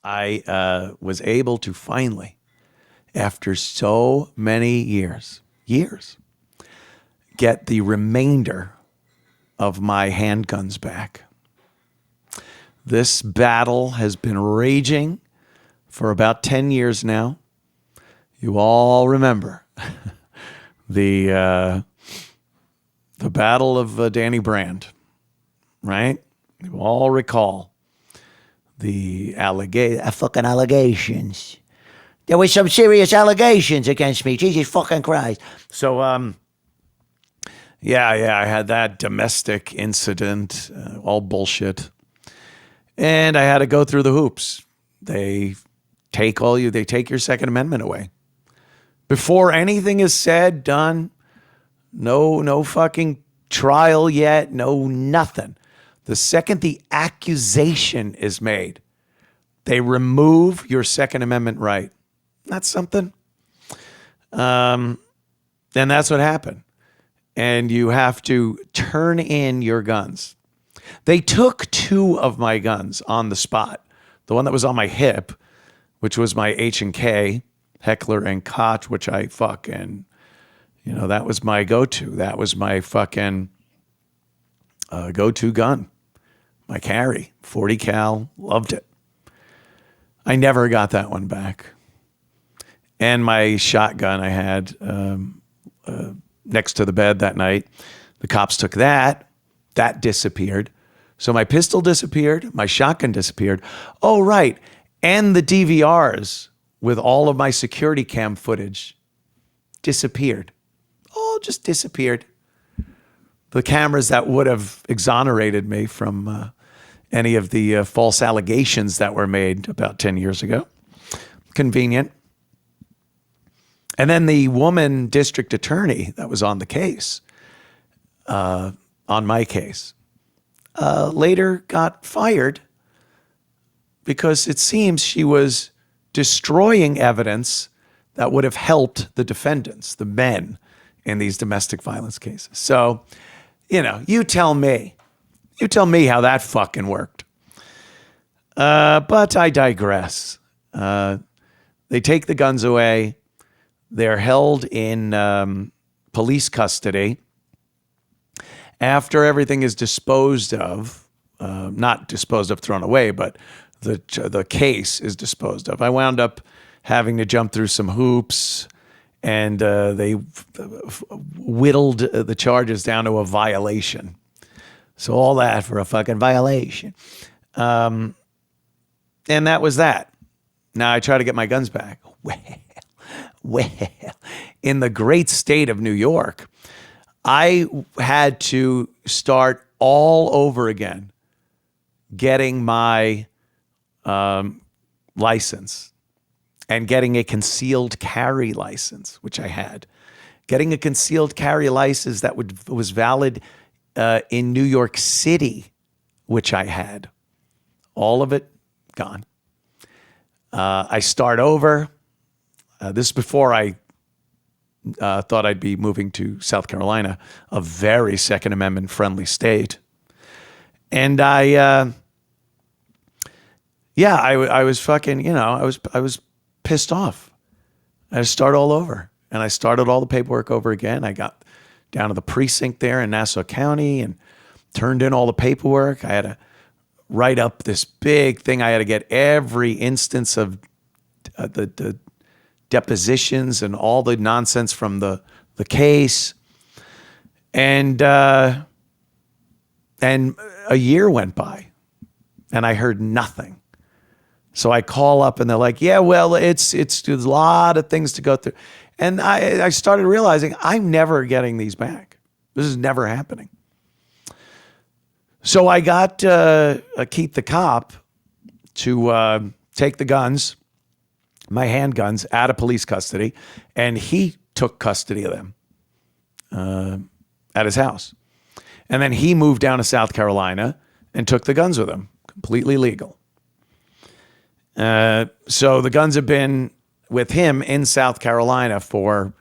I was able to finally, after so many years, get the remainder of my handguns back. This battle has been raging for about 10 years now. You all remember the battle of Danny Brand, right? You all recall the fucking allegations. There were some serious allegations against me. Jesus fucking Christ. So, yeah, I had that domestic incident, all bullshit. And I had to go through the hoops. They take your Second Amendment away. Before anything is said, done, no fucking trial yet, no nothing. The second the accusation is made, they remove your Second Amendment right. That's something. And that's what happened. And you have to turn in your guns. They took 2 of my guns on the spot. The one that was on my hip, which was my H&K, Heckler and Koch, which I fucking, that was my go-to. That was my fucking go-to gun. My carry, 40 cal, loved it. I never got that one back. And my shotgun I had next to the bed that night, the cops took that. That disappeared. So my pistol disappeared. My shotgun disappeared. Oh, right. And the DVRs with all of my security cam footage disappeared. All just disappeared. The cameras that would have exonerated me from any of the false allegations that were made about 10 years ago. Convenient. And then the woman district attorney that was on the case, on my case, later got fired because it seems she was destroying evidence that would have helped the defendants, the men in these domestic violence cases. So, you tell me how that fucking worked. But I digress. They take the guns away. They're held in police custody. After everything is disposed of, not disposed of, thrown away, but the case is disposed of. I wound up having to jump through some hoops, and they whittled the charges down to a violation. So all that for a fucking violation. And that was that. Now I try to get my guns back. Well, in the great state of New York, I had to start all over again getting my license and getting a concealed carry license, which I had. Getting a concealed carry license that was valid in New York City, which I had. All of it gone. I start over. This is before I thought I'd be moving to South Carolina, a very Second Amendment friendly state. And I was fucking, I was pissed off. I had to start all over. And I started all the paperwork over again. I got down to the precinct there in Nassau County and turned in all the paperwork. I had to write up this big thing. I had to get every instance of the depositions and all the nonsense from the case. And a year went by and I heard nothing. So I call up and they're like, yeah, well, it's a lot of things to go through. And I started realizing I'm never getting these back. This is never happening. So I got Keith the cop to take the guns, my handguns, out of police custody, and he took custody of them at his house. And then he moved down to South Carolina and took the guns with him, completely legal. So the guns have been with him in South Carolina for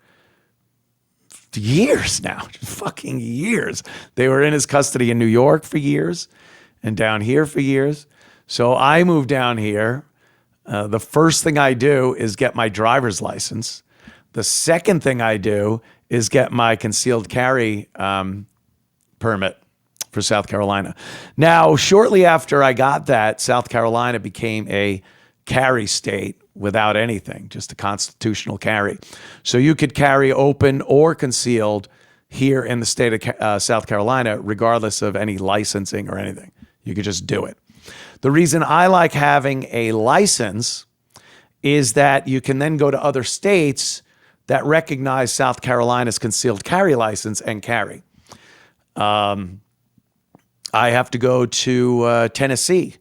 years now, fucking years. They were in his custody in New York for years and down here for years. So I moved down here The first thing I do is get my driver's license. The second thing I do is get my concealed carry permit for South Carolina. Now, shortly after I got that, South Carolina became a carry state without anything, just a constitutional carry. So you could carry open or concealed here in the state of South Carolina, regardless of any licensing or anything. You could just do it. The reason I like having a license is that you can then go to other states that recognize South Carolina's concealed carry license and carry. I have to go to Tennessee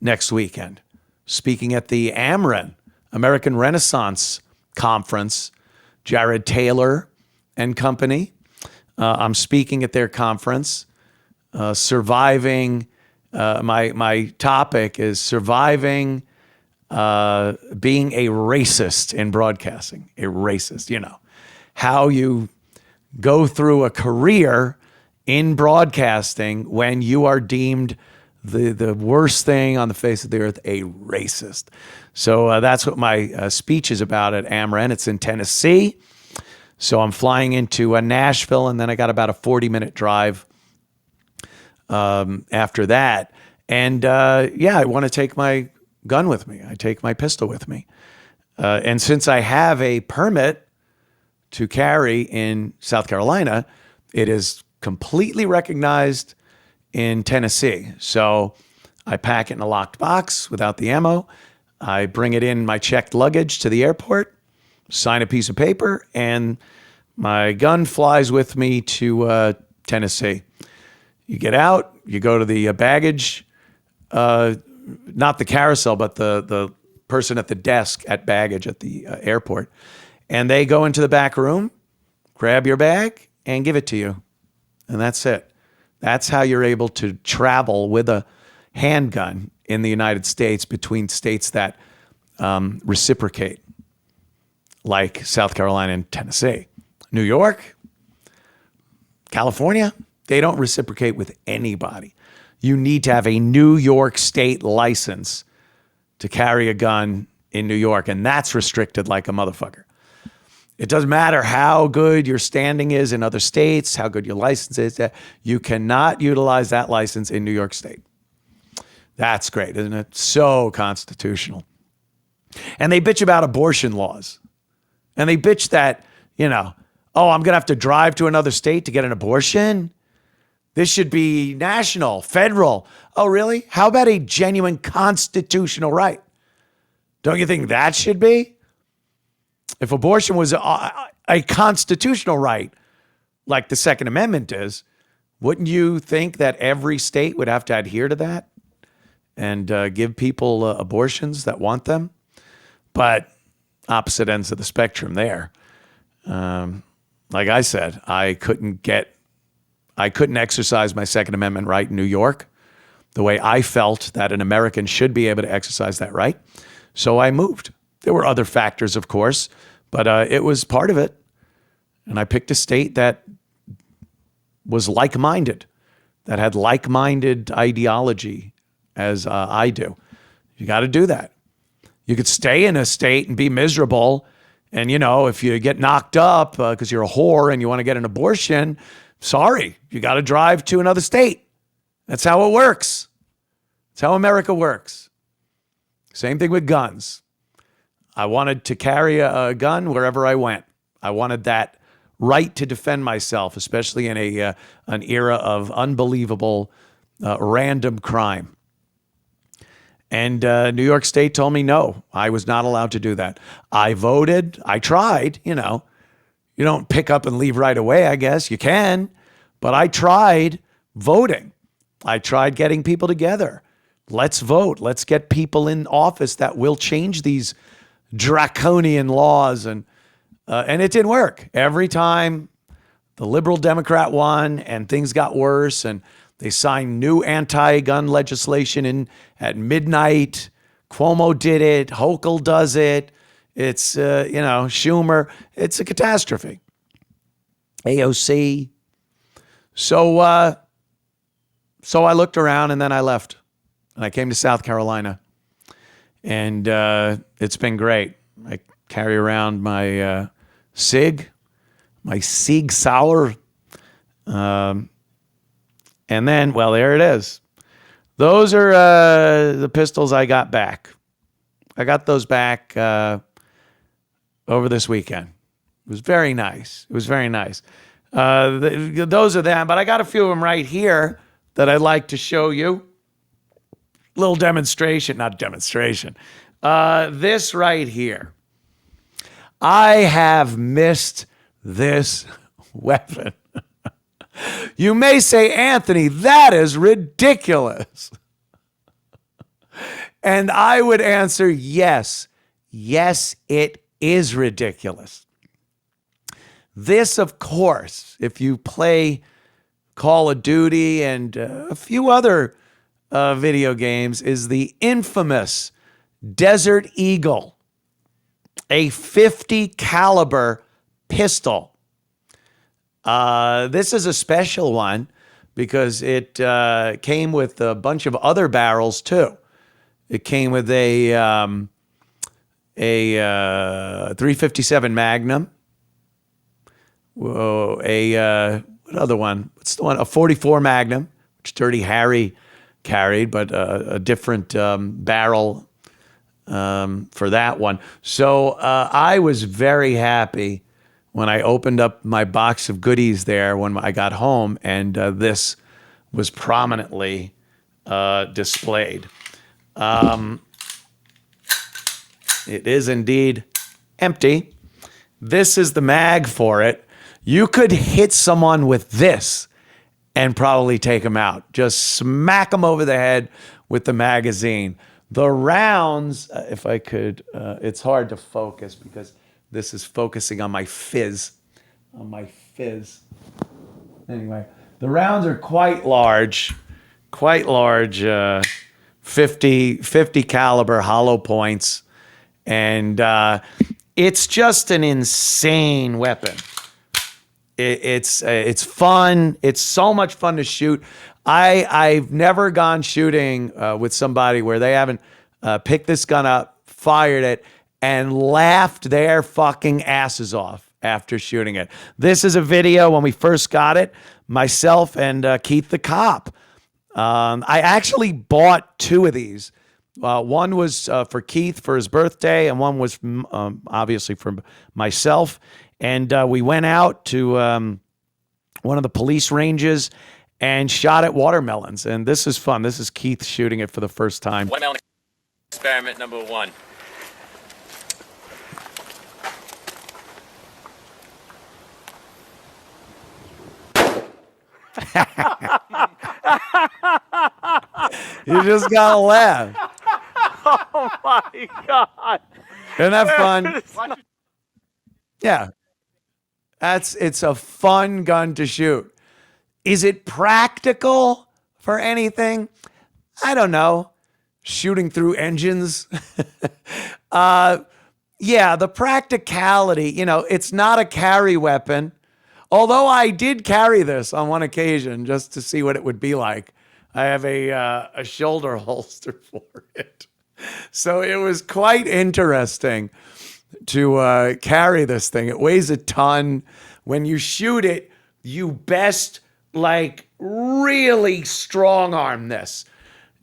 next weekend, speaking at the AMREN, American Renaissance Conference. Jared Taylor and company. I'm speaking at their conference, surviving. My topic is surviving being a racist in broadcasting. A racist, you know, how you go through a career in broadcasting when you are deemed the worst thing on the face of the earth, a racist. So that's what my speech is about at AMREN. It's in Tennessee. So I'm flying into Nashville, and then I got about a 40-minute drive after that. And I want to take my gun with me. I take my pistol with me. And since I have a permit to carry in South Carolina, it is completely recognized in Tennessee. So I pack it in a locked box without the ammo. I bring it in my checked luggage to the airport, sign a piece of paper, and my gun flies with me to Tennessee. You get out, you go to the baggage, not the carousel, but the person at the desk at baggage at the airport. And they go into the back room, grab your bag, and give it to you. And that's it. That's how you're able to travel with a handgun in the United States between states that reciprocate, like South Carolina and Tennessee. New York, California, they don't reciprocate with anybody. You need to have a New York state license to carry a gun in New York, and that's restricted like a motherfucker. It doesn't matter how good your standing is in other states, how good your license is, you cannot utilize that license in New York State. That's great, isn't it? So constitutional. And they bitch about abortion laws. And they bitch that, I'm going to have to drive to another state to get an abortion. This should be national, federal. Oh, really? How about a genuine constitutional right? Don't you think that should be? If abortion was a constitutional right, like the Second Amendment is, wouldn't you think that every state would have to adhere to that and give people abortions that want them? But opposite ends of the spectrum there. Like I said, I couldn't exercise my Second Amendment right in New York the way I felt that an American should be able to exercise that right. So I moved. There were other factors, of course, but it was part of it. And I picked a state that was like-minded, that had like-minded ideology as I do. You got to do that. You could stay in a state and be miserable. And, if you get knocked up because you're a whore and you want to get an abortion, sorry, you got to drive to another state. That's how it works. That's how America works. Same thing with guns. I wanted to carry a gun wherever I went. I wanted that right to defend myself, especially in an era of unbelievable random crime. And New York State told me no, I was not allowed to do that. I voted. I tried, You don't pick up and leave right away, I guess. You can. But I tried voting. I tried getting people together. Let's vote. Let's get people in office that will change these draconian laws. And it didn't work. Every time the liberal Democrat won and things got worse and they signed new anti-gun legislation at midnight. Cuomo did it. Hochul does it. It's, Schumer. It's a catastrophe. AOC. So I looked around and then I left. And I came to South Carolina. And it's been great. I carry around my Sig Sauer. And then, well, there it is. Those are the pistols I got back. I got those back over this weekend. It was very nice. Those are them, but I got a few of them right here that I'd like to show you. Little demonstration, not demonstration. This right here. I have missed this weapon. You may say, Anthony, that is ridiculous. And I would answer, yes. Yes, it is ridiculous. This, of course, if you play Call of Duty and a few other video games, is the infamous Desert Eagle, a 50 caliber pistol. This is a special one because it came with a bunch of other barrels too. It came with a 357 Magnum. Whoa, what other one? What's the one? A 44 Magnum, which Dirty Harry carried, but a different barrel for that one. So I was very happy when I opened up my box of goodies there when I got home, and this was prominently displayed. It is indeed empty. This is the mag for it. You could hit someone with this and probably take them out. Just smack them over the head with the magazine. The rounds, if I could, it's hard to focus because this is focusing on my fizz. Anyway, the rounds are quite large, 50 caliber hollow points. And it's just an insane weapon. It's fun. It's so much fun to shoot. I've never gone shooting with somebody where they haven't picked this gun up, fired it, and laughed their fucking asses off after shooting it. This is a video when we first got it, myself and Keith the cop. I actually bought two of these. One was for Keith for his birthday, and one was obviously for myself. And we went out to one of the police ranges and shot at watermelons. And this is fun. This is Keith shooting it for the first time. Watermelon experiment number 1. You just gotta laugh. Oh my God. Isn't that fun? Yeah. It's a fun gun to shoot. Is it practical for anything? I don't know. Shooting through engines. Yeah, the practicality, it's not a carry weapon. Although I did carry this on one occasion just to see what it would be like. I have a shoulder holster for it. So it was quite interesting to carry this thing. It weighs a ton. When you shoot it, you best really strong arm this.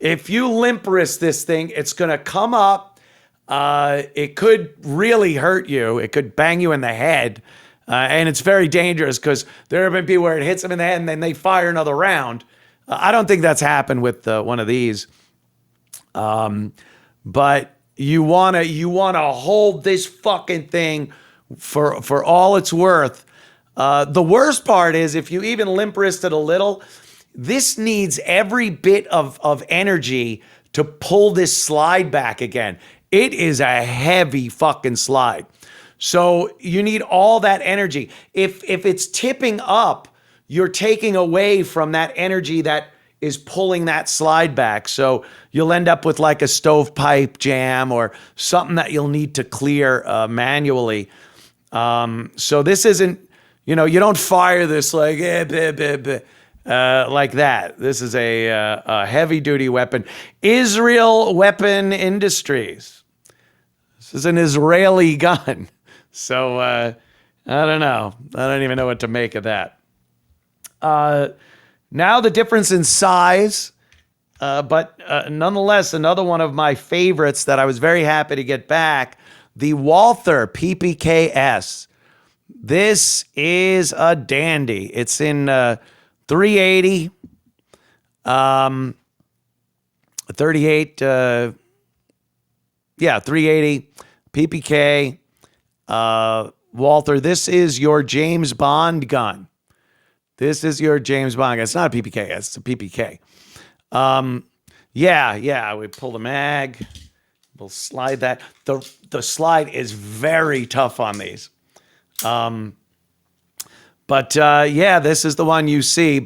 If you limp wrist this thing, it's going to come up. It could really hurt you. It could bang you in the head. And it's very dangerous because there have been people where it hits them in the head and then they fire another round. I don't think that's happened with one of these. But you wanna hold this fucking thing for all it's worth. The worst part is if you even limp wrist it a little, this needs every bit of energy to pull this slide back again. It is a heavy fucking slide. So you need all that energy. If it's tipping up, you're taking away from that energy that is pulling that slide back. So you'll end up with like a stovepipe jam or something that you'll need to clear manually. So this isn't, you don't fire this like, like that. This is a heavy-duty weapon. Israel Weapon Industries. This is an Israeli gun. So I don't know. I don't even know what to make of that. Now the difference in size, but nonetheless, another one of my favorites that I was very happy to get back, the Walther PPKs. This is a dandy. It's in 380, 38, 380 PPK. Walther, this is your James Bond gun. This is your James Bond gun. It's not a PPK, it's a PPK. We pull the mag. We'll slide that. The slide is very tough on these. This is the one you see.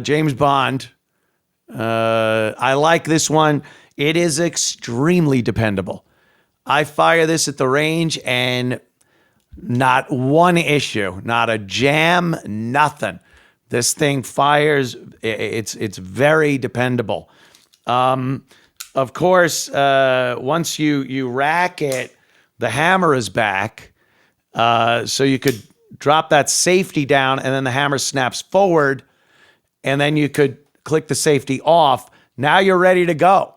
James Bond. I like this one. It is extremely dependable. I fire this at the range and not one issue, not a jam, nothing. This thing fires. It's very dependable. Of course, once you rack it, the hammer is back. So you could drop that safety down and then the hammer snaps forward and then you could click the safety off. Now you're ready to go.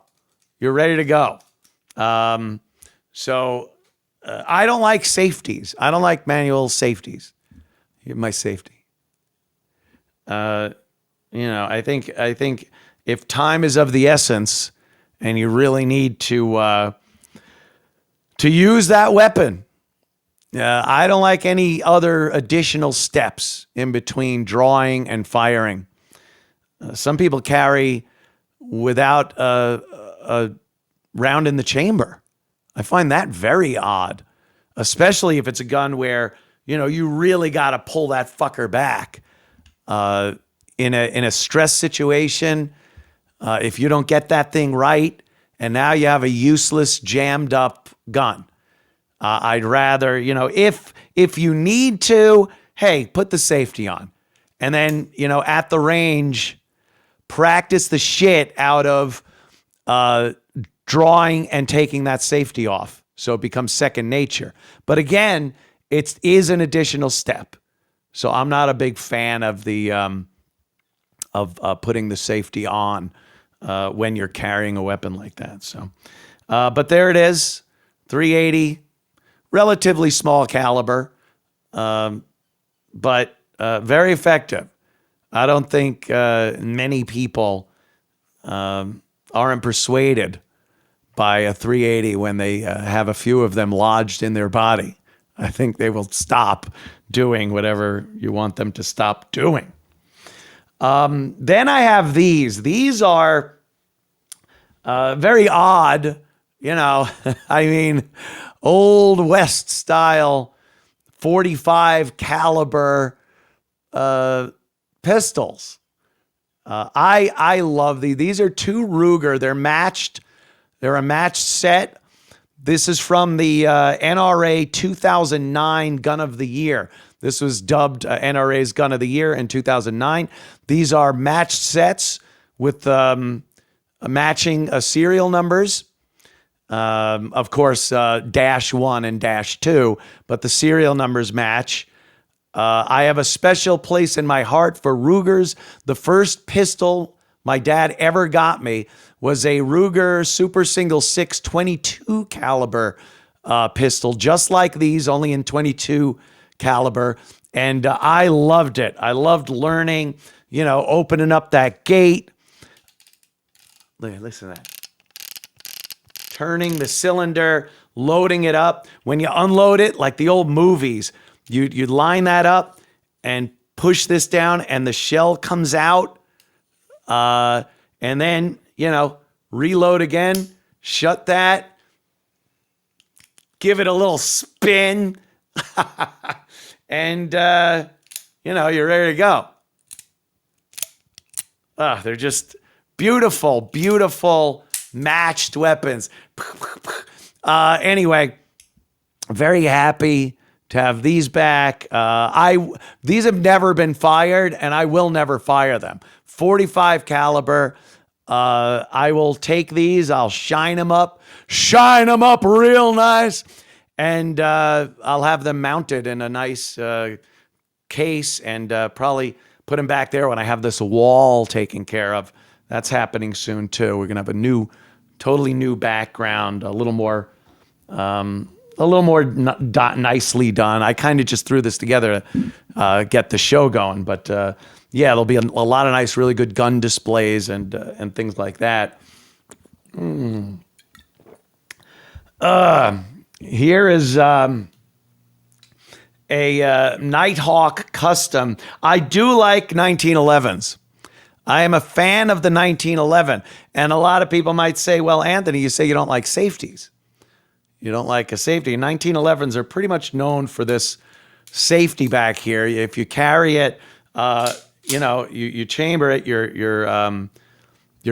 You're ready to go. I don't like safeties. I don't like manual safeties. Here's my safety. I think if time is of the essence and you really need to use that weapon, I don't like any other additional steps in between drawing and firing. Some people carry without a round in the chamber. I find that very odd, especially if it's a gun where, you really got to pull that fucker back. In a stress situation, if you don't get that thing right, and now you have a useless, jammed up gun. I'd rather, if you need to, hey, put the safety on. And then, at the range, practice the shit out of drawing and taking that safety off so it becomes second nature. But again, it is an additional step. So I'm not a big fan of the putting the safety on when you're carrying a weapon like that. So, but there it is, 380, relatively small caliber, but very effective. I don't think many people aren't persuaded by a 380 when they have a few of them lodged in their body. I think they will stop doing whatever you want them to stop doing. Then I have these. These are very odd, I mean, Old West style 45 caliber pistols. I love these. These are two Ruger. They're matched. They're a matched set. This is from the NRA 2009 Gun of the Year. This was dubbed NRA's Gun of the Year in 2009. These are matched sets with matching serial numbers. Of course, -1 and -2, but the serial numbers match. I have a special place in my heart for Rugers. The first pistol my dad ever got me was a Ruger Super Single 6 22 caliber pistol, just like these, only in 22 caliber. And I loved it. I loved learning, opening up that gate. Listen to that. Turning the cylinder, loading it up. When you unload it, like the old movies, you line that up and push this down and the shell comes out. And then, reload again, shut that, give it a little spin, and, you're ready to go. They're just beautiful, beautiful matched weapons. Anyway, very happy to have these back. These have never been fired, and I will never fire them. 45 caliber. I will take these. I'll shine them up real nice, and I'll have them mounted in a nice case, and probably put them back there when I have this wall taken care of. That's happening soon too. We're gonna have a totally new background, a little more nicely done. I kind of just threw this together to get the show going, but yeah, there'll be a lot of nice, really good gun displays and things like that. Here is a Nighthawk custom. I do like 1911s. I am a fan of the 1911, and a lot of people might say, "Well, Anthony, you say you don't like safeties. You don't like a safety." 1911s are pretty much known for this safety back here. If you carry it, you chamber it, your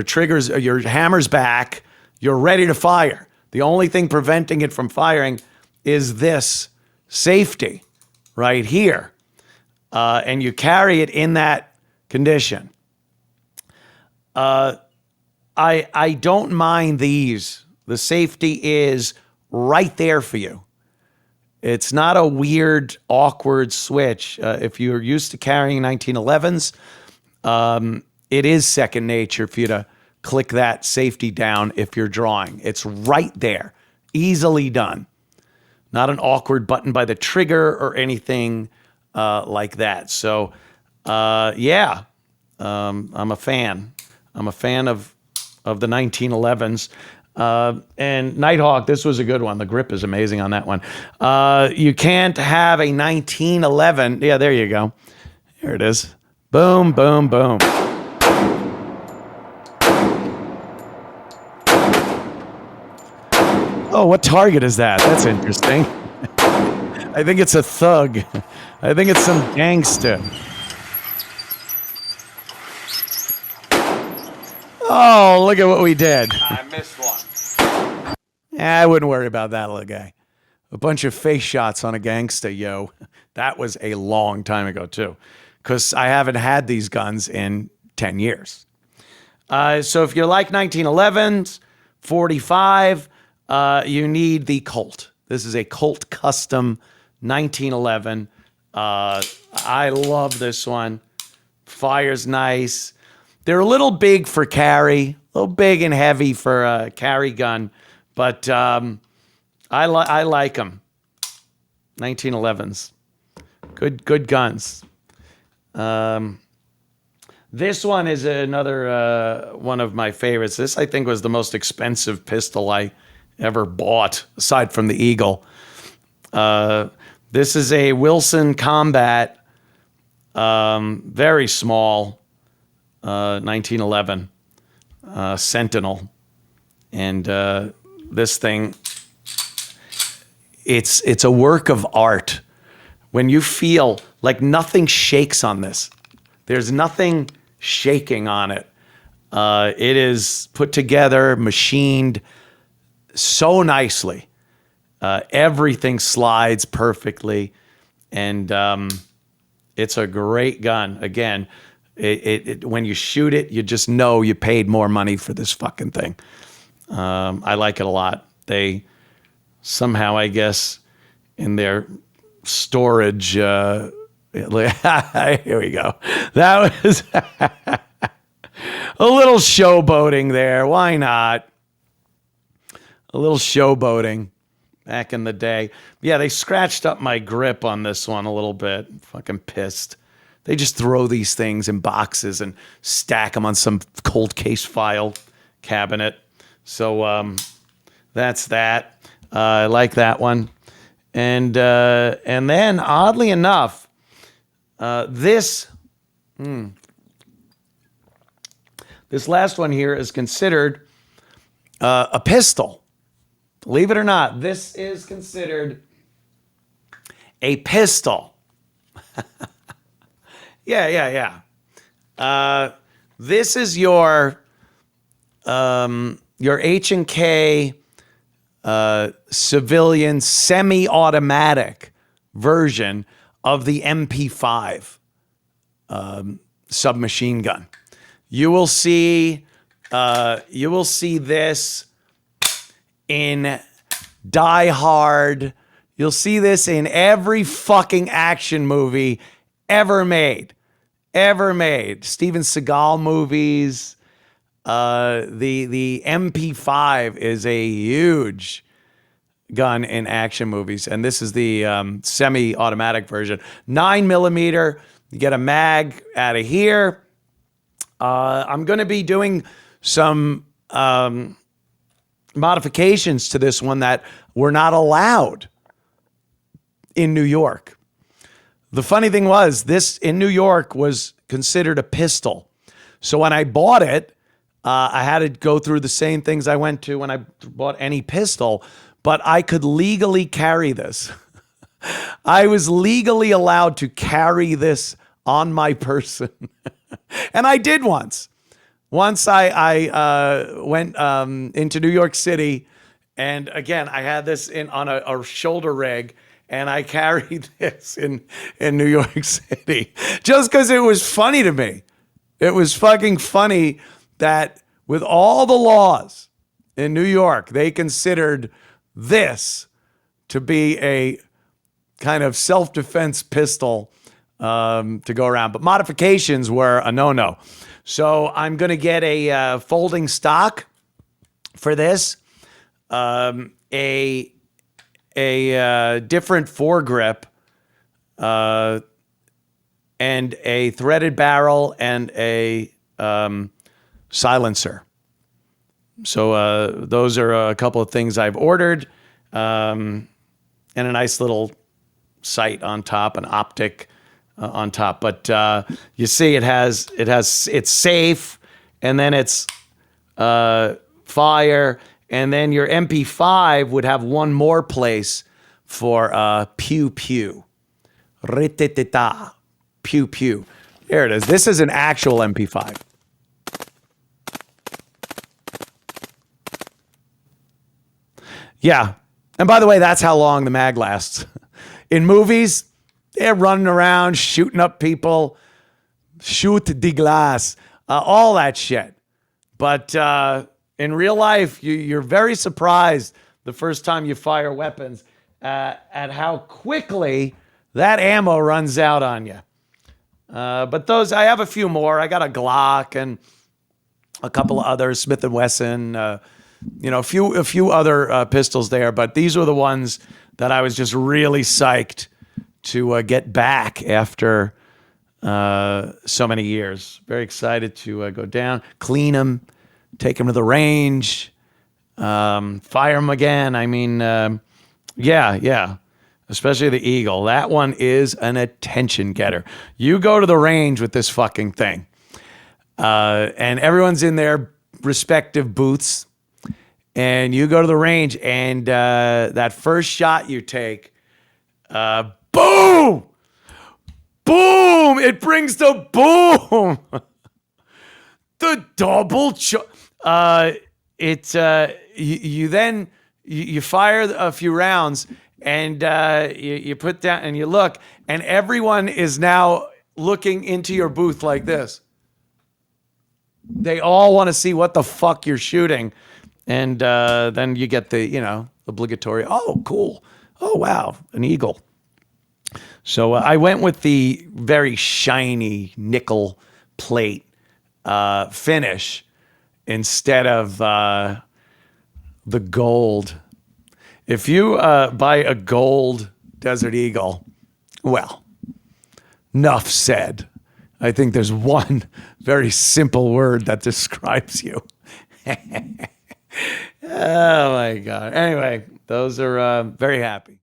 triggers, your hammer's back, you're ready to fire. The only thing preventing it from firing is this safety right here, and you carry it in that condition. I don't mind these. The safety is right there for you. It's not a weird, awkward switch. If you're used to carrying 1911s, it is second nature for you to click that safety down if you're drawing. It's right there, easily done. Not an awkward button by the trigger or anything like that. So, yeah, I'm a fan. I'm a fan of the 1911s. And Nighthawk, this was a good one. The grip is amazing on that one. You can't have a 1911. Yeah, there you go. Here it is. Boom, boom, boom. Oh, what target is that? That's interesting. I think it's a thug. I think it's some gangster. Oh, look at what we did. I missed one. I wouldn't worry about that little guy. A bunch of face shots on a gangster, yo. That was a long time ago, too, because I haven't had these guns in 10 years. So if you like 1911s, 45, you need the Colt. This is a Colt custom 1911. I love this one. Fires nice. They're a little big for carry, a little big and heavy for a carry gun, but I like them. 1911s, good guns. This one is another one of my favorites. This, I think, was the most expensive pistol I ever bought, aside from the Eagle. This is a Wilson Combat, very small. 1911 Sentinel, and this thing, it's a work of art. When you feel like nothing shakes on this, there's nothing shaking on it. It is put together, machined so nicely. Everything slides perfectly, and it's a great gun. Again, when you shoot it, you just know you paid more money for this fucking thing. I like it a lot. They somehow, I guess, in their storage, here we go. That was a little showboating there. Why not? A little showboating back in the day. Yeah, they scratched up my grip on this one a little bit. Fucking pissed. They just throw these things in boxes and stack them on some cold case file cabinet. So that's that. I like that one. And then, oddly enough, this last one here is considered a pistol. Believe it or not, this is considered a pistol. Yeah. This is your H&K civilian semi-automatic version of the MP5 submachine gun. You will see this in Die Hard. You'll see this in every fucking action movie ever made. Steven Seagal movies. The MP5 is a huge gun in action movies, and this is the semi-automatic version. 9mm. You get a mag out of here. I'm going to be doing some modifications to this one that were not allowed in New York. The funny thing was, this in New York was considered a pistol. So when I bought it, I had to go through the same things I went to when I bought any pistol, but I could legally carry this. I was legally allowed to carry this on my person. And I did once. Once I went into New York City, and again, I had this on a shoulder rig, and I carried this in New York City just because it was funny to me. It was fucking funny that with all the laws in New York, they considered this to be a kind of self-defense pistol to go around. But modifications were a no-no. So I'm going to get a folding stock for this, a different foregrip, and a threaded barrel and a silencer. So those are a couple of things I've ordered, and a nice little sight on top, an optic on top. But you see, it's safe, and then it's fire, and then your MP5 would have one more place for pew pew, rititita, pew pew. There it is. This is an actual MP5. Yeah. And by the way, that's how long the mag lasts. In movies, they're running around, shooting up people, shoot the glass, all that shit. But in real life, you're very surprised the first time you fire weapons at how quickly that ammo runs out on you. But those, I have a few more. I got a Glock and a couple of others, Smith & Wesson, a few other pistols there. But these were the ones that I was just really psyched to get back after so many years. Very excited to go down, clean them, take them to the range, fire them again. I mean, yeah. Especially the Eagle. That one is an attention getter. You go to the range with this fucking thing, and everyone's in their respective booths, and you go to the range, and that first shot you take, boom! Boom! It brings the boom! The double you fire a few rounds, and you put down and you look, and everyone is now looking into your booth like this. They all want to see what the fuck you're shooting. And then you get the, obligatory, oh, cool. Oh, wow, an Eagle. So I went with the very shiny nickel plate finish instead of the gold. If you buy a gold Desert Eagle, well, enough said. I think there's one very simple word that describes you. Oh, my God. Anyway, those are very happy.